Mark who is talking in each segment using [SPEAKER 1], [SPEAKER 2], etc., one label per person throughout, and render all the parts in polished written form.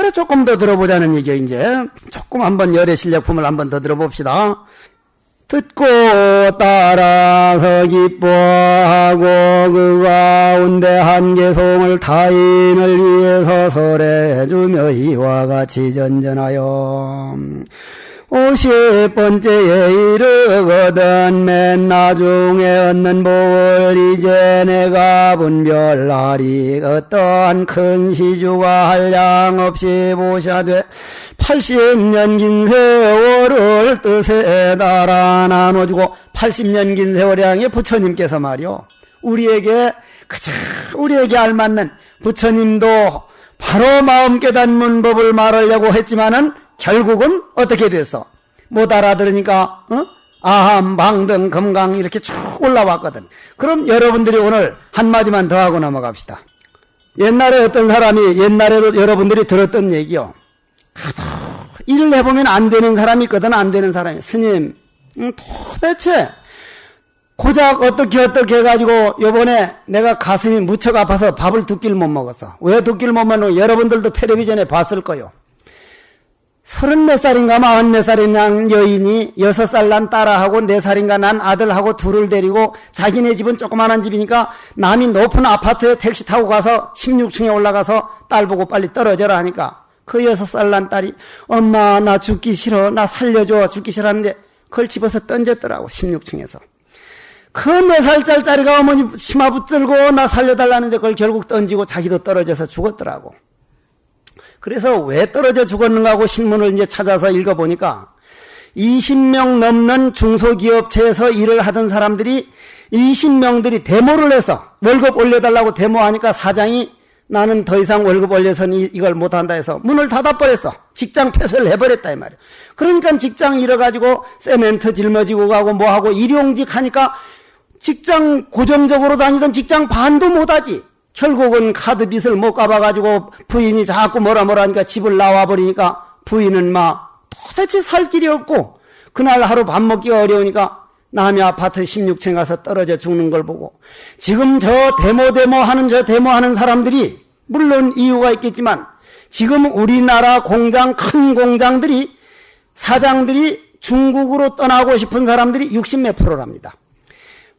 [SPEAKER 1] 그래 조금 더 들어보자는 얘기야. 이제 조금 한번 열의 실력품을 한번 더 들어봅시다. 듣고 따라서 기뻐하고 그 가운데 한개송을 타인을 위해서 설해주며 이와 같이 전전하여 50번째에 이르거든 맨 나중에 얻는 복을 이제 내가 분별하리. 어떠한 큰 시주가 한량없이 보샤되 80년 긴 세월을 뜻에 따라 나눠주고 80년 긴 세월을 향해 부처님께서 말이요, 우리에게 알맞는, 부처님도 바로 마음 깨닫는 법을 말하려고 했지만은 결국은 어떻게 됐어? 못 알아들으니까 아함, 방등, 금강 이렇게 쭉 올라왔거든. 그럼 여러분들이 오늘 한마디만 더 하고 넘어갑시다. 옛날에 어떤 사람이, 옛날에도 여러분들이 들었던 얘기요, 일을 해보면 안 되는 사람이 있거든. 안 되는 사람이. 스님, 도대체 고작 어떻게 해가지고 요번에 내가 가슴이 무척 아파서 밥을 2끼를 못 먹었어. 왜 2끼를 못 먹는? 여러분들도 텔레비전에 봤을 거요. 30몇 살인가 40몇 살인 여인이 6살 난 딸하고 4살인가 난 아들하고 둘을 데리고, 자기네 집은 조그만한 집이니까 남이 높은 아파트에 택시 타고 가서 16층에 올라가서 딸 보고 빨리 떨어져라 하니까 그 6살 난 딸이 엄마 나 죽기 싫어, 나 살려줘, 죽기 싫어하는데 그걸 집어서 던졌더라고. 16층에서. 그 4살짜리가 어머니 치마 붙들고 나 살려달라는데 그걸 결국 던지고 자기도 떨어져서 죽었더라고. 그래서 왜 떨어져 죽었는가 하고 신문을 이제 찾아서 읽어보니까 20명 넘는 중소기업체에서 일을 하던 사람들이 20명들이 데모를 해서 월급 올려달라고 데모하니까 사장이 나는 더 이상 월급 올려서는 이걸 못한다 해서 문을 닫아버렸어. 직장 폐쇄를 해버렸다 이 말이야. 그러니까 직장 잃어가지고 세멘트 짊어지고 가고 뭐하고 일용직 하니까 직장 고정적으로 다니던 직장 반도 못하지. 결국은 카드 빚을 못 갚아가지고 부인이 자꾸 뭐라 하니까 집을 나와버리니까 부인은 막 도대체 살 길이 없고 그날 하루 밥 먹기가 어려우니까 남의 아파트 16층 가서 떨어져 죽는 걸 보고, 지금 저 데모하는 사람들이 물론 이유가 있겠지만 지금 우리나라 공장, 큰 공장들이 사장들이 중국으로 떠나고 싶은 사람들이 60몇 프로랍니다.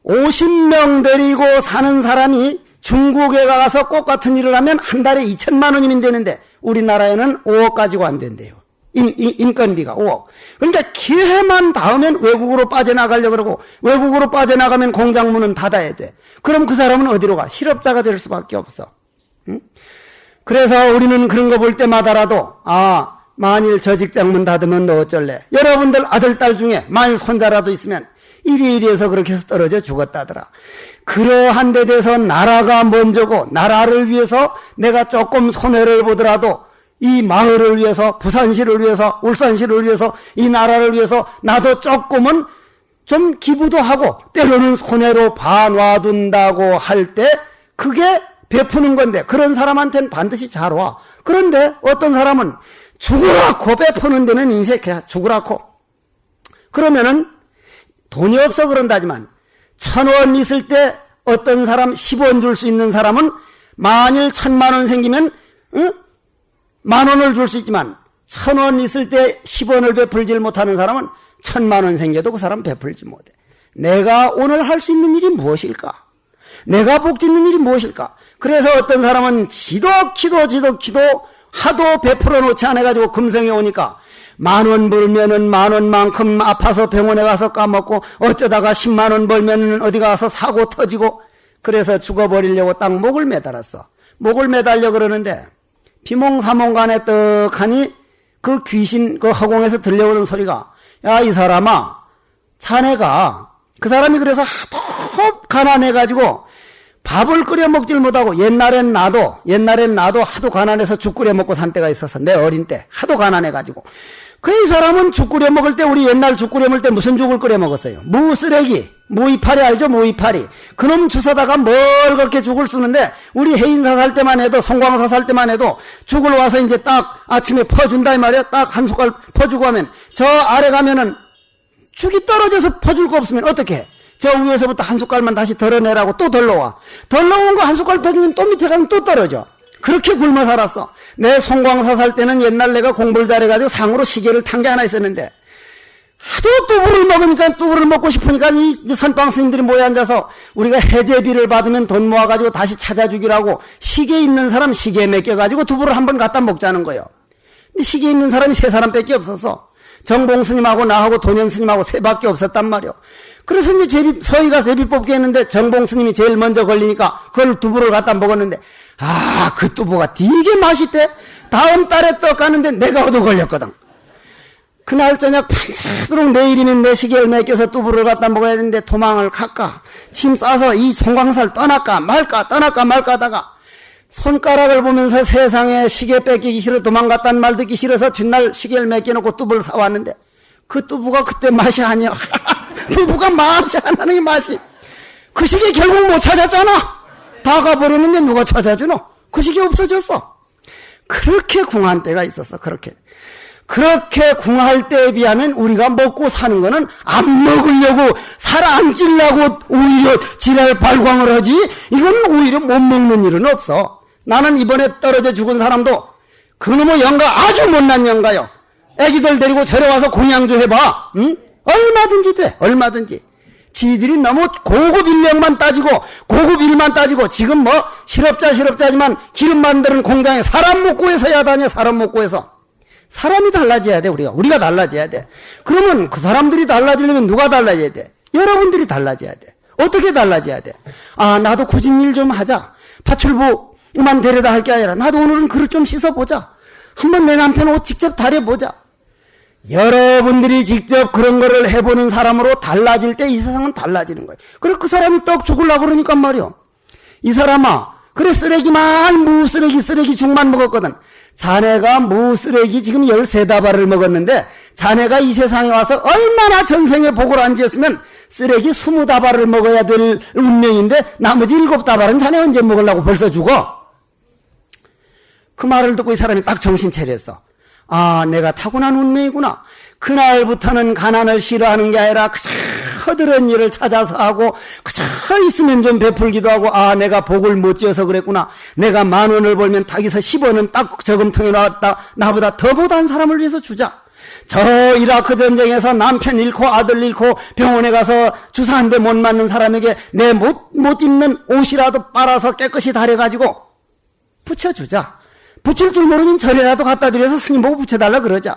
[SPEAKER 1] 50명 데리고 사는 사람이 중국에 가서 꽃 같은 일을 하면 한 달에 2천만 원이면 되는데 우리나라에는 5억 가지고 안 된대요. 인건비가 5억. 그러니까 기회만 닿으면 외국으로 빠져나가려고 그러고, 외국으로 빠져나가면 공장 문은 닫아야 돼. 그럼 그 사람은 어디로 가? 실업자가 될 수밖에 없어. 응? 그래서 우리는 그런 거 볼 때마다라도 만일 저 직장 문 닫으면 너 어쩔래? 여러분들 아들, 딸 중에 만일 손자라도 있으면 이리해서 그렇게 해서 떨어져 죽었다더라. 그러한 데 대해서 나라가 먼저고, 나라를 위해서 내가 조금 손해를 보더라도 이 마을을 위해서, 부산시를 위해서, 울산시를 위해서, 이 나라를 위해서 나도 조금은 좀 기부도 하고 때로는 손해로 봐놔둔다고 할 때 그게 베푸는 건데, 그런 사람한테는 반드시 잘 와. 그런데 어떤 사람은 죽으라고 베푸는 데는 인색해. 죽으라고. 그러면은 돈이 없어 그런다지만 1,000원 있을 때 어떤 사람 10원 줄 수 있는 사람은 만일 1,000만 원 생기면 10,000원을 줄 수 있지만 1,000원 있을 때 10원을 베풀질 못하는 사람은 1,000만 원 생겨도 그 사람 베풀지 못해. 내가 오늘 할 수 있는 일이 무엇일까? 내가 복 짓는 일이 무엇일까? 그래서 어떤 사람은 지도 하도 베풀어 놓지 않아가지고 금성에 오니까 10,000원 벌면은 10,000원만큼 아파서 병원에 가서 까먹고, 어쩌다가 100,000원 벌면은 어디 가서 사고 터지고, 그래서 죽어버리려고 딱 목을 매달았어. 목을 매달려 그러는데 비몽사몽간에 떡하니 그 귀신, 그 허공에서 들려오는 소리가, 야, 이 사람아, 자네가, 그 사람이 그래서 하도 가난해가지고 밥을 끓여 먹질 못하고, 옛날엔 나도 하도 가난해서 죽 끓여 먹고 산 때가 있어서, 내 어린 때 하도 가난해가지고. 이 사람은 죽 끓여 먹을 때, 우리 옛날 죽 끓여 먹을 때 무슨 죽을 끓여 먹었어요? 무쓰레기, 무이파리 알죠? 무이파리. 그놈 주워다가 뭘 그렇게 죽을 쓰는데, 우리 해인사 살 때만 해도, 송광사 살 때만 해도 죽을 와서 이제 딱 아침에 퍼준다 이 말이야. 딱 한 숟갈 퍼주고 하면, 저 아래 가면은 죽이 떨어져서 퍼줄 거 없으면 어떻게 해? 저 위에서부터 한 숟갈만 다시 덜어내라고 또 덜러와. 덜러온 거 한 숟갈 더 주면 또 밑에 가면 또 떨어져. 그렇게 굶어 살았어. 내 송광사 살 때는 옛날 내가 공부를 잘해가지고 상으로 시계를 탄 게 하나 있었는데 하도 뚜부를 먹으니까 뚜부를 먹고 싶으니까 이 선방 스님들이 모여 앉아서 우리가 해제비를 받으면 돈 모아가지고 다시 찾아주기라고 시계 있는 사람 시계에 맡겨가지고 두부를 한번 갖다 먹자는 거예요. 근데 시계 있는 사람이 3사람밖에 없었어. 정봉 스님하고 나하고 도년 스님하고 3밖에 없었단 말이요. 그래서 이제 서희가 제비 뽑기 했는데 정봉 스님이 제일 먼저 걸리니까 그걸 두부를 갖다 먹었는데 그 두부가 되게 맛있대. 다음 달에 떡 가는데 내가 얻어 걸렸거든. 그날 저녁 밤새도록 내일이면 내 시계를 맡겨서 두부를 갖다 먹어야 되는데 도망을 갈까 짐 싸서 이 송광사를 떠날까 말까 하다가 손가락을 보면서 세상에 시계 뺏기기 싫어 도망갔단 말 듣기 싫어서 뒷날 시계를 맡겨놓고 두부를 사왔는데 그 두부가 그때 맛이 아니야. 두부가 맛이 안 나는 게 맛이. 그 시계 결국 못 찾았잖아. 다 가버렸는데 누가 찾아주노? 그 시계 없어졌어. 그렇게 궁한 때가 있었어. 그렇게 궁할 때에 비하면 우리가 먹고 사는 거는 안 먹으려고 살 안 찌려고 오히려 지랄 발광을 하지 이건 오히려 못 먹는 일은 없어. 나는 이번에 떨어져 죽은 사람도 그놈의 영가 아주 못난 영가요. 애기들 데리고 데려와서 공양주 해봐. 응? 얼마든지 돼. 얼마든지. 지들이 너무 고급 인력만 따지고 고급 일만 따지고 지금 뭐 실업자지만 기름 만드는 공장에 사람 못 구해서 야다녀. 사람 못 구해서. 사람이 달라져야 돼. 우리가 달라져야 돼. 그러면 그 사람들이 달라지려면 누가 달라져야 돼? 여러분들이 달라져야 돼. 어떻게 달라져야 돼? 나도 굳은 일 좀 하자. 파출부만 데려다 할 게 아니라 나도 오늘은 그릇 좀 씻어보자. 한번 내 남편 옷 직접 다려보자. 여러분들이 직접 그런 거를 해보는 사람으로 달라질 때 이 세상은 달라지는 거예요. 그래 그 사람이 떡 죽으려고 그러니까 말이요. 이 사람아 그래 무쓰레기 죽만 먹었거든. 자네가 무쓰레기 지금 13다발을 먹었는데 자네가 이 세상에 와서 얼마나 전생에 복을 안 지었으면 쓰레기 20다발을 먹어야 될 운명인데 나머지 7다발은 자네 언제 먹으려고 벌써 죽어? 그 말을 듣고 이 사람이 딱 정신 차렸어. 내가 타고난 운명이구나. 그날부터는 가난을 싫어하는 게 아니라 그저 허드렛 일을 찾아서 하고 그저 있으면 좀 베풀기도 하고 내가 복을 못 지어서 그랬구나. 내가 10,000원을 벌면 닭에서 10원은 딱 저금통에 나왔다. 나보다 더 못한 사람을 위해서 주자. 저 이라크 전쟁에서 남편 잃고 아들 잃고 병원에 가서 주사 한 대 못 맞는 사람에게 내 못 입는 옷이라도 빨아서 깨끗이 다려가지고 붙여주자. 붙일 줄 모르면 절이라도 갖다 드려서 스님 보고 붙여달라 그러자.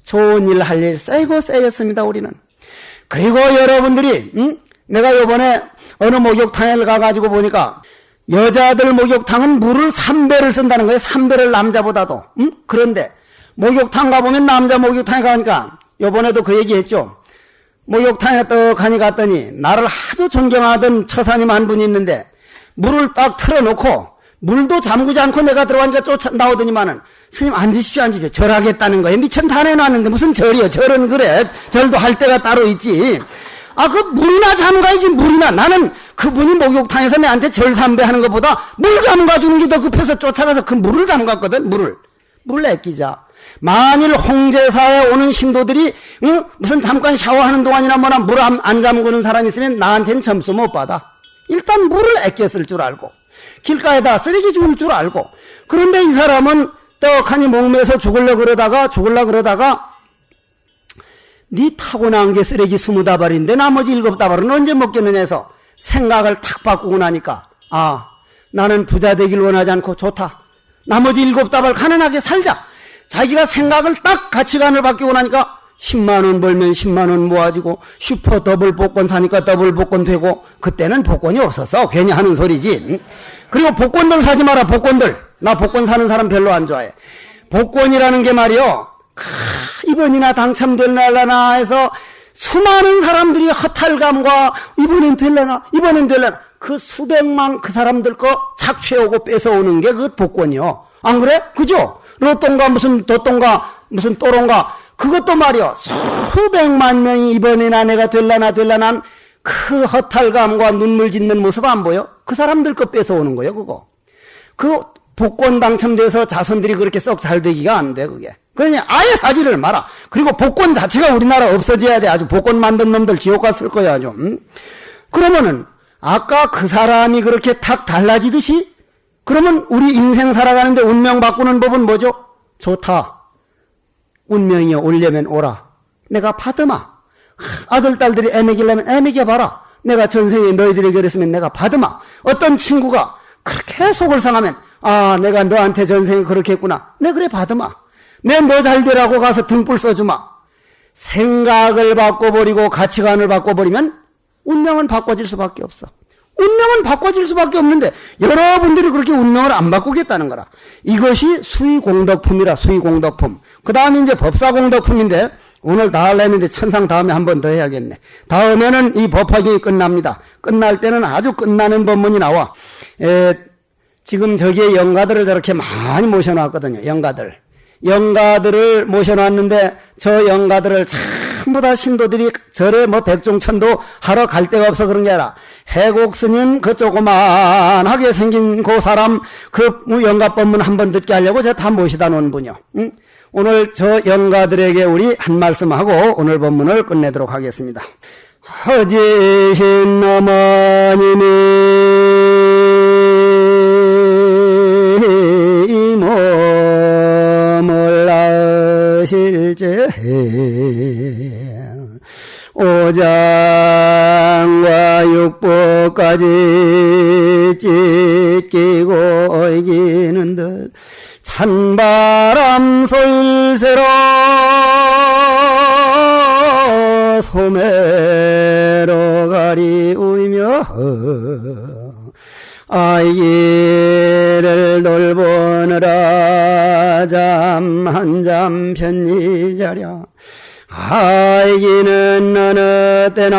[SPEAKER 1] 좋은 일 할 일 쌓였습니다 우리는. 그리고 여러분들이 내가 요번에 어느 목욕탕에 가가지고 보니까 여자들 목욕탕은 물을 3배를 쓴다는 거예요. 3배를 남자보다도. 그런데 목욕탕 가보면 남자 목욕탕에 가니까 요번에도 그 얘기했죠. 목욕탕에 떡 하니 갔더니 나를 하도 존경하던 처사님 한 분이 있는데 물을 딱 틀어놓고 물도 잠그지 않고 내가 들어가니까 나오더니만은 스님 앉으십시오. 절하겠다는 거예요. 미천 다 내놨는데 무슨 절이요. 절은 그래. 절도 할 때가 따로 있지. 그 물이나 잠가야지 물이나. 나는 그분이 목욕탕에서 내한테 절 삼배 하는 것보다 물 잠가주는 게 더 급해서 쫓아가서 그 물을 잠갔거든. 물을 아끼자. 만일 홍제사에 오는 신도들이 무슨 잠깐 샤워하는 동안이나 뭐나 물 안 잠그는 사람이 있으면 나한테는 점수 못 받아. 일단 물을 아껴 쓸 줄 알고 길가에다 쓰레기 주울 줄 알고. 그런데 이 사람은 떡하니 목매서 죽으려 그러다가 네 타고난 게 쓰레기 20다발인데 나머지 7다발은 언제 먹겠느냐 해서 생각을 탁 바꾸고 나니까 나는 부자 되길 원하지 않고 좋다. 나머지 7다발 가난하게 살자. 자기가 생각을 딱 가치관을 바뀌고 나니까 10만원 벌면 10만원 모아지고 슈퍼 더블 복권 사니까 더블 복권 되고. 그때는 복권이 없었어. 괜히 하는 소리지. 그리고 복권들 사지 마라. 복권들. 나 복권 사는 사람 별로 안 좋아해. 복권이라는 게 말이요. 이번이나 당첨될라나 해서 수많은 사람들이 허탈감과 이번엔 될라나 그 수백만 그 사람들 거 착취하고 뺏어오는 게 그 복권이요. 안 그래? 그죠? 로또인가 무슨 도똥가 무슨 또롱가 그것도 말이요. 수백만 명이 이번에나 내가 될라나 그 허탈감과 눈물 짓는 모습 안 보여? 그 사람들 거 뺏어오는 거예요. 그거. 그 복권 당첨돼서 자손들이 그렇게 썩 잘 되기가 안 돼. 그게. 그러니 아예 사지를 마라. 그리고 복권 자체가 우리나라 없어져야 돼. 아주 복권 만든 놈들 지옥 갔을 거야. 아주. 그러면은 아까 그 사람이 그렇게 탁 달라지듯이 그러면 우리 인생 살아가는데 운명 바꾸는 법은 뭐죠? 좋다. 운명이 오려면 오라. 내가 받으마. 아들, 딸들이 애매기려면 애매겨봐라. 내가 전생에 너희들이 그랬으면 내가 받으마. 어떤 친구가 그렇게 속을 상하면 아, 내가 너한테 전생에 그렇게 했구나. 내 그래 받으마. 내 너 잘 되라고 가서 등불 써주마. 생각을 바꿔버리고 가치관을 바꿔버리면 운명은 바꿔질 수밖에 없어. 운명은 바꿔질 수밖에 없는데 여러분들이 그렇게 운명을 안 바꾸겠다는 거라. 이것이 수의공덕품이라. 수의공덕품. 그 다음에 이제 법사공덕품인데 오늘 다 하려는데 천상 다음에 한 번 더 해야겠네. 다음에는 이 법화경이 끝납니다. 끝날 때는 아주 끝나는 법문이 나와. 지금 저기에 영가들을 저렇게 많이 모셔놨거든요. 영가들을 모셔놨는데 저 영가들을 전부 다 신도들이 절에 뭐 백종천도 하러 갈 데가 없어 그런 게 아니라 해곡스님 그 조그만하게 생긴 그 사람 그 영가법문 한번 듣게 하려고 제가 다 모시다 놓은 분이요. 응? 오늘 저 영가들에게 우리 한 말씀 하고 오늘 법문을 끝내도록 하겠습니다. 허지신 어머님이 이 몸을 낳으실제 오장과 육부까지 찢기고 이기는 듯 찬바람 소일새로 소매로 가리 우이며 아이기를 돌보느라 잠 한 잠 편히 자랴 아이기는 어느 때나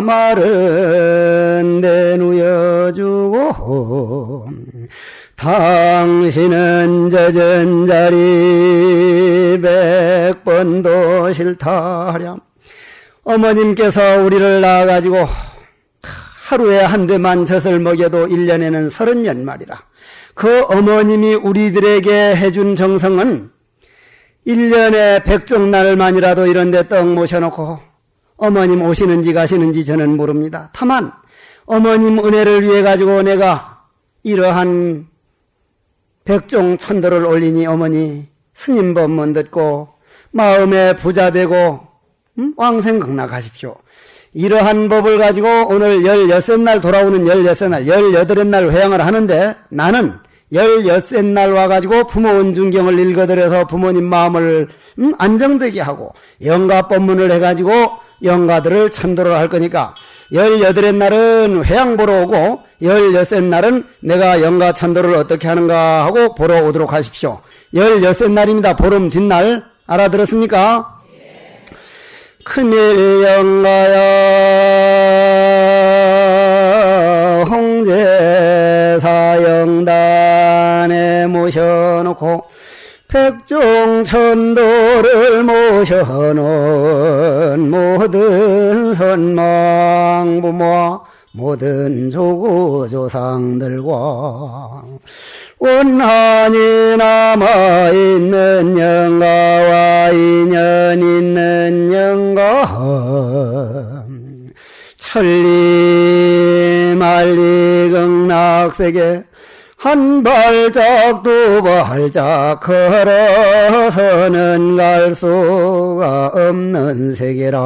[SPEAKER 1] 마른 데 누여주고 당신은 젖은 자리 100번도 싫다랴. 어머님께서 우리를 낳아가지고 하루에 한 대만 젖을 먹여도 1년에는 30년 말이라. 그 어머님이 우리들에게 해준 정성은 1년에 백정날만이라도 이런 데 떡 모셔놓고 어머님 오시는지 가시는지 저는 모릅니다. 다만 어머님 은혜를 위해 가지고 내가 이러한 백종 천도를 올리니 어머니 스님 법문 듣고 마음에 부자 되고 왕생극락하십시오. 이러한 법을 가지고 오늘 16날 돌아오는 16날 18날 회양을 하는데 나는 16날 와가지고 부모 은중경을 읽어드려서 부모님 마음을 안정되게 하고 영가법문을 해가지고 영가들을 천도를 할 거니까 18날은 회양 보러 오고 16날은 내가 영가 천도를 어떻게 하는가 하고 보러 오도록 하십시오. 16날입니다. 보름 뒷날. 알아들었습니까? 큰일 영가야 홍제사 영단에 모셔놓고 백종천도를 모셔놓은 모든 선망부모와 모든 조구조상들과 원한이 남아있는 영가와 인연 있는 영가 천리 만리 극락세계 한 발짝 두 발짝 걸어서는 갈 수가 없는 세계라.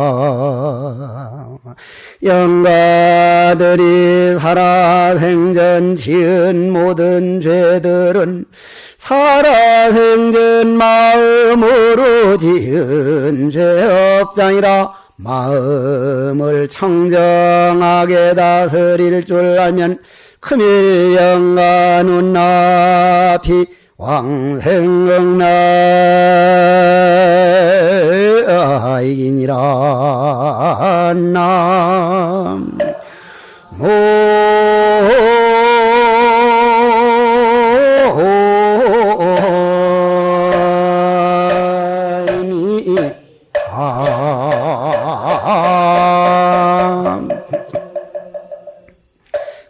[SPEAKER 1] 영가들이 살아생전 지은 모든 죄들은 살아생전 마음으로 지은 죄업장이라. 마음을 청정하게 다스릴 줄 알면 큰일 영가 눈앞이 왕생극락이기니라. 남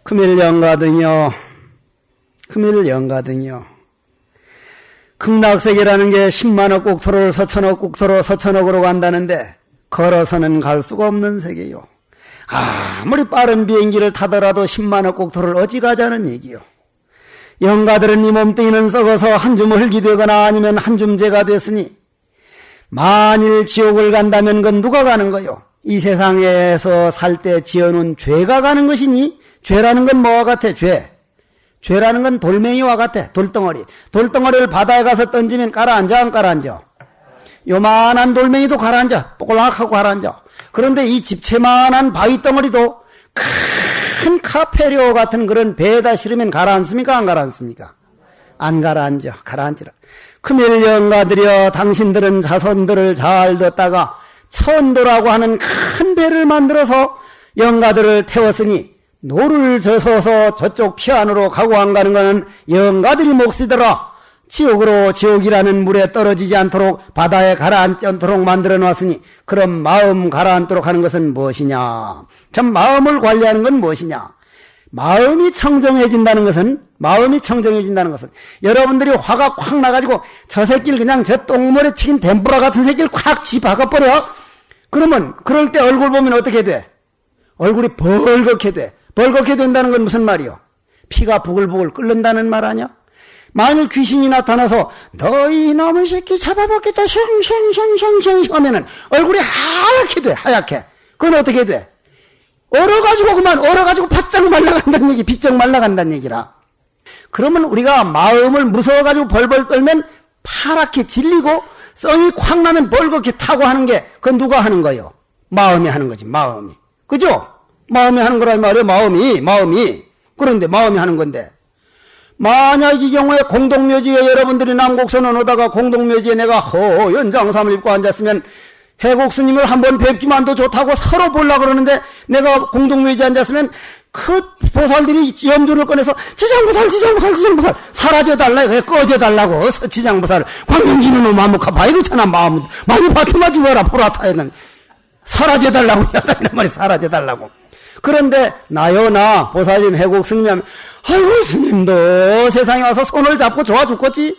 [SPEAKER 1] 금일영가등이요. 금일영가등이요. 극락세계라는 게 10만억 국토를 서천억 국토로 서천억으로 간다는데 걸어서는 갈 수가 없는 세계요. 아무리 빠른 비행기를 타더라도 10만원 꼭토를 어찌 가자는 얘기요. 영가들은 이 몸뚱이는 썩어서 한 줌 흙이 되거나 아니면 한 줌 재가 됐으니 만일 지옥을 간다면 그건 누가 가는 거요? 이 세상에서 살 때 지어놓은 죄가 가는 것이니 죄라는 건 뭐와 같아? 죄라는 건 돌멩이와 같아. 돌덩어리를 바다에 가서 던지면 가라앉아 안 가라앉아? 요만한 돌멩이도 가라앉아. 뽀글락하고 가라앉아. 그런데 이 집채만한 바위덩어리도 큰 카페리오 같은 그런 배에다 실으면 가라앉습니까? 안 가라앉습니까? 안 가라앉아. 가라앉으라. 금일 영가들여 당신들은 자손들을 잘 뒀다가 천도라고 하는 큰 배를 만들어서 영가들을 태웠으니 노를 져서서 저쪽 피안으로 가고 안 가는 것은 영가들이 몫이더라. 지옥이라는 물에 떨어지지 않도록 바다에 가라앉지 않도록 만들어 놨으니 그럼 마음 가라앉도록 하는 것은 무엇이냐? 참 마음을 관리하는 건 무엇이냐? 마음이 청정해진다는 것은 여러분들이 화가 콱 나가지고 저 새끼를 그냥 저 똥물에 튀긴 덴뿌라 같은 새끼를 콱 쥐박아버려. 그러면 그럴 때 얼굴 보면 어떻게 돼? 얼굴이 벌겋게 돼. 벌겋게 된다는 건 무슨 말이요? 피가 부글부글 끓는다는 말 아니야? 만일 귀신이 나타나서 너희 이놈의 새끼 잡아먹겠다 쉥쉥쉥쉥쉥 하면은 얼굴이 하얗게 돼. 하얗게. 그건 어떻게 돼? 얼어가지고 바짝 말라간다는 얘기, 비쩍 말라간다는 얘기라. 그러면 우리가 마음을 무서워가지고 벌벌 떨면 파랗게 질리고 성이 콱 나면 벌겋게 타고 하는 게 그건 누가 하는 거예요? 마음이 하는 거지, 마음이. 그죠? 마음이 하는 거란 말이에요, 마음이. 그런데 마음이 하는 건데. 만약 이 경우에 공동묘지에 여러분들이 남곡선언 오다가 공동묘지에 내가 허연 장삼을 입고 앉았으면 해곡스님을 한번 뵙기만도 좋다고 서로 보려고 그러는데 내가 공동묘지에 앉았으면 그 보살들이 염주를 꺼내서 지장보살 사라져달라, 꺼져달라고 지장보살 광명지는 놈 마무카 바이루잖아. 마음 많이 바트마지 마라 보라타에는 사라져달라고 이란 말이 사라져달라고. 그런데 나요나 보살님 해곡스님이 하면 아이고 스님도 세상에 와서 손을 잡고 좋아 죽겠지.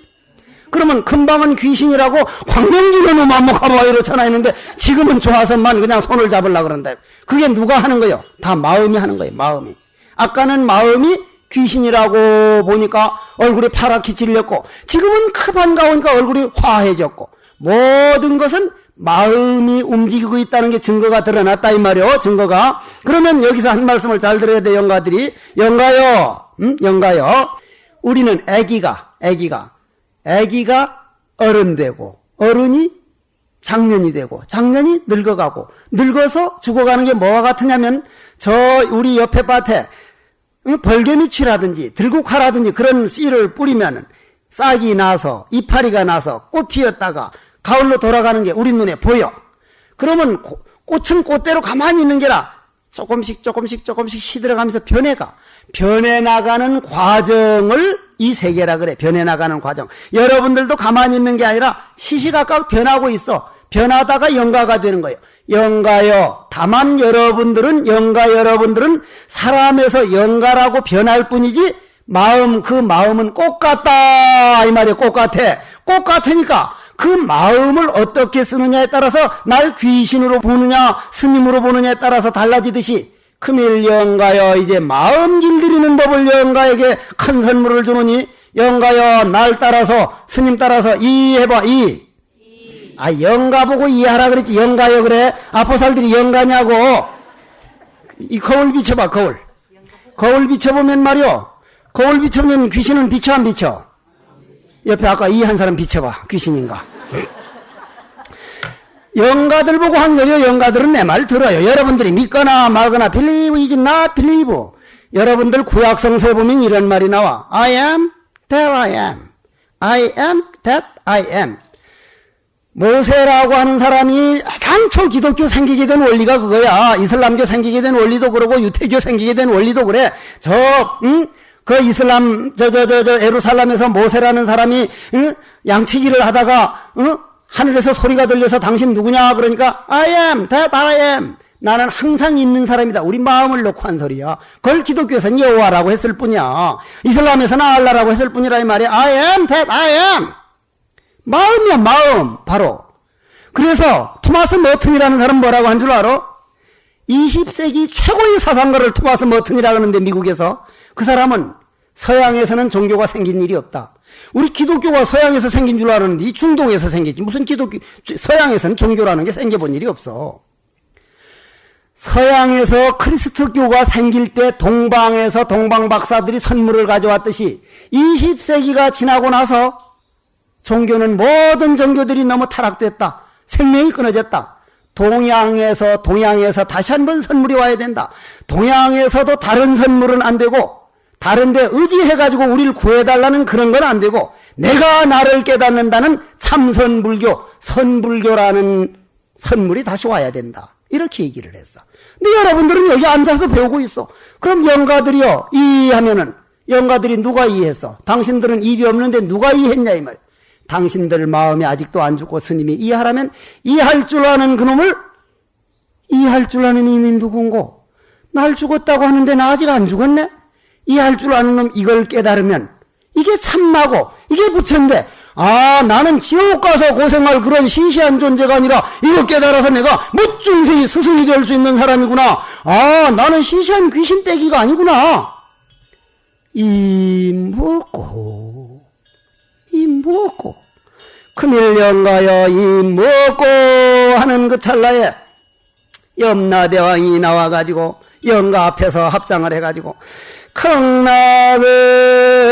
[SPEAKER 1] 그러면 금방은 귀신이라고 광명지는 놈 마무카바 이렇잖아 했는데 지금은 좋아서만 그냥 손을 잡으려고 그런다. 그게 누가 하는 거예요? 다 마음이 하는 거예요. 마음이. 아까는 마음이 귀신이라고 보니까 얼굴이 파랗게 질렸고 지금은 반가우니까 얼굴이 화해졌고 모든 것은 마음이 움직이고 있다는 게 증거가 드러났다 이 말이요. 증거가. 그러면 여기서 한 말씀을 잘 들어야 돼. 영가들이. 영가요. 우리는 애기가 어른 되고 어른이 장년이 되고 장년이 늙어가고 늙어서 죽어가는 게 뭐와 같으냐면 저 우리 옆에 밭에 벌개미치라든지 들국화라든지 그런 씨를 뿌리면 싹이 나서 이파리가 나서 꽃 피었다가 가을로 돌아가는 게 우리 눈에 보여. 그러면 꽃은 꽃대로 가만히 있는 게라 조금씩 시들어가면서 변해나가는 과정을 이 세계라 그래. 변해나가는 과정. 여러분들도 가만히 있는 게 아니라 시시각각 변하고 있어. 변하다가 영가가 되는 거예요. 영가요. 다만 여러분들은 사람에서 영가라고 변할 뿐이지 그 마음은 꽃 같다 이 말이에요. 꽃 같으니까 그 마음을 어떻게 쓰느냐에 따라서 날 귀신으로 보느냐 스님으로 보느냐에 따라서 달라지듯이 금일 영가여 이제 마음 길들이는 법을 영가에게 큰 선물을 주느니 영가여 날 따라서 스님 따라서 이해봐. 영가 보고 이해하라 그랬지. 영가여 그래. 아포살들이 영가냐고. 이 거울 비춰봐. 거울 비춰보면 말이요. 거울 비춰보면 귀신은 비춰 안 비춰? 옆에 아까 이해한 사람 비춰봐. 귀신인가? 영가들 보고 한 거요. 영가들은 내 말 들어요. 여러분들이 믿거나 말거나 believe is not believe. 여러분들 구약성서에 보면 이런 말이 나와. I am that I am. I am that I am. 모세라고 하는 사람이 당초 기독교 생기게 된 원리가 그거야. 이슬람교 생기게 된 원리도 그러고 유태교 생기게 된 원리도 그래. 그 이슬람 예루살렘에서 모세라는 사람이 양치기를 하다가 하늘에서 소리가 들려서 당신 누구냐 그러니까 I am that I am. 나는 항상 있는 사람이다. 우리 마음을 놓고 한 소리야. 그걸 기독교에서는 여호와라고 했을 뿐이야. 이슬람에서는 알라라고 했을 뿐이라 이 말이야. I am that I am. 마음이야 마음 바로. 그래서 토마스 머튼이라는 사람 뭐라고 한 줄 알아? 20세기 최고의 사상가를 토마스 머튼이라고 하는데 미국에서 그 사람은 서양에서는 종교가 생긴 일이 없다. 우리 기독교가 서양에서 생긴 줄 알았는데 이 중동에서 생겼지. 무슨 서양에서는 종교라는 게 생겨본 일이 없어. 서양에서 크리스트교가 생길 때 동방에서 동방 박사들이 선물을 가져왔듯이 20세기가 지나고 나서 종교는 모든 종교들이 너무 타락됐다. 생명이 끊어졌다. 동양에서 다시 한번 선물이 와야 된다. 동양에서도 다른 선물은 안 되고 다른데 의지해가지고 우리를 구해달라는 그런 건 안 되고 내가 나를 깨닫는다는 참선불교, 선불교라는 선물이 다시 와야 된다. 이렇게 얘기를 했어. 근데 여러분들은 여기 앉아서 배우고 있어. 그럼 영가들이요, 이해하면은 영가들이 누가 이해했어? 당신들은 입이 없는데 누가 이해했냐 이 말. 당신들 마음이 아직도 안 죽고 스님이 이해하라면 이해할 줄 아는 그놈을 이해할 줄 아는 이미 누군고? 날 죽었다고 하는데 나 아직 안 죽었네? 이해할 줄 아는 놈 이걸 깨달으면 이게 참나고 이게 부처인데 나는 지옥 가서 고생할 그런 시시한 존재가 아니라 이거 깨달아서 내가 무중생이 스승이 될 수 있는 사람이구나. 나는 시시한 귀신떼기가 아니구나. 이 무엇고 금일령가여 이 무엇고 하는 그 찰나에 염라대왕이 나와가지고 영가 앞에서 합장을 해가지고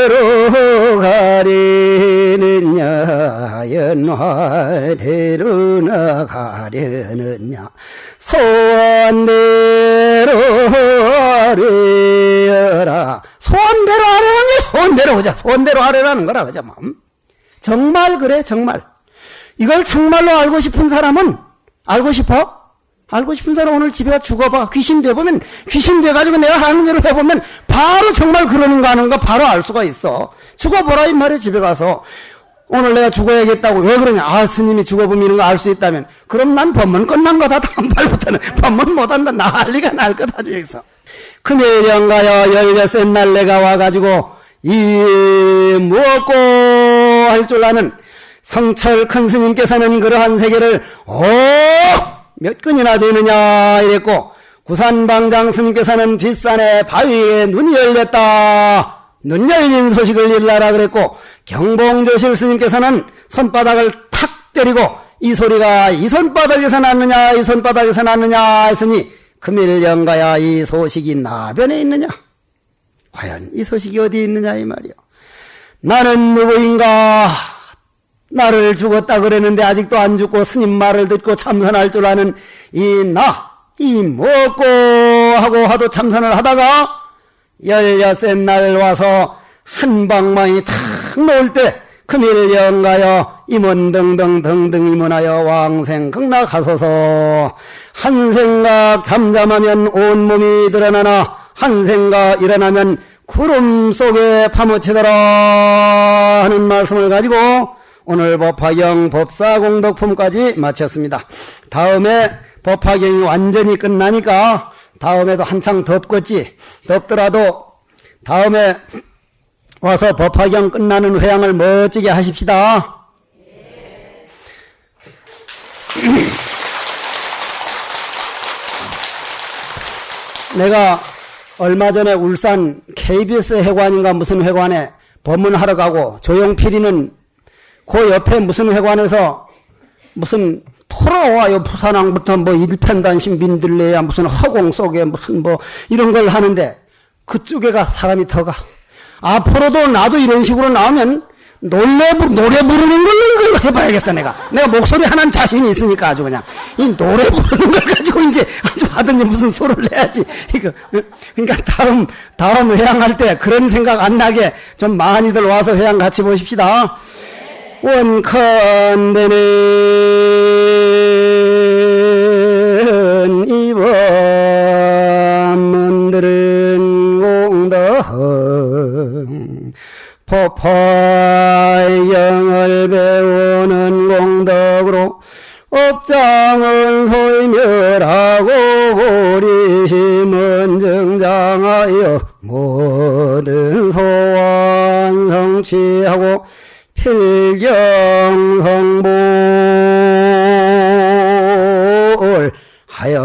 [SPEAKER 1] 극락으로 가려느냐 연화대로 나가려느냐 소원대로 하려라. 소원대로 하려는 게 소원대로 하자. 소원대로 하려라는 거라 그자. 정말 그래 정말. 이걸 정말로 알고 싶은 사람은 알고 싶어? 알고 싶은 사람 오늘 집에 가 죽어봐. 귀신 돼보면 귀신 돼가지고 내가 하는 대로 해보면 바로 정말 그러는가 하는가 바로 알 수가 있어. 죽어보라 이 말이야. 집에 가서 오늘 내가 죽어야겠다고 왜 그러냐. 스님이 죽어보면 이런 거 알 수 있다면 그럼 난 법문 끝난 거다. 다음 달부터는 법문 못한다. 난리가 날 거다. 여기서 금요일연가요 16날 내가 와가지고 이 무엇고 할 줄 아는 성철 큰 스님께서는 그러한 세계를 몇 근이나 되느냐 이랬고 구산방장 스님께서는 뒷산에 바위에 눈이 열렸다. 눈 열린 소식을 일러라 그랬고 경봉조실 스님께서는 손바닥을 탁 때리고 이 소리가 이 손바닥에서 났느냐 이 손바닥에서 났느냐 했으니 금일연가야 이 소식이 나변에 있느냐. 과연 이 소식이 어디 있느냐 이 말이요. 나는 누구인가. 나를 죽었다 그랬는데 아직도 안 죽고 스님 말을 듣고 참선할 줄 아는 이 먹고 하고 하도 참선을 하다가 16날 와서 한 방망이 탁 놓을 때 금일연가여 임원 등등 임원하여 왕생 극락하소서. 한 생각 잠잠하면 온몸이 드러나나 한 생각 일어나면 구름 속에 파묻히더라 하는 말씀을 가지고 오늘 법화경 법사공덕품까지 마쳤습니다. 다음에 법화경이 완전히 끝나니까 다음에도 한창 덥겠지. 덥더라도 다음에 와서 법화경 끝나는 회양을 멋지게 하십시다. 내가 얼마 전에 울산 KBS 회관인가 무슨 회관에 법문하러 가고 조용필이는 그 옆에 무슨 회관에서 무슨 토로와요 부산항부터 뭐 일편단심 민들레야 무슨 허공 속에 무슨 뭐 이런 걸 하는데 그쪽에가 사람이 더 가. 앞으로도 나도 이런 식으로 나오면 노래 부르는 걸로 이걸 해봐야겠어. 내가 목소리 하나는 자신이 있으니까 아주 그냥 이 노래 부르는 걸 가지고 이제 아주 하든지 무슨 소리를 내야지. 이거 그러니까 다음 회양할 때 그런 생각 안 나게 좀 많이들 와서 회양 같이 보십시다. 원컨대는 이번 문들은 공덕 법화경을 배우는 공덕으로 업장은 소멸하고 보리심은 증장하여 모든 소원 성취하고 필경성불 하여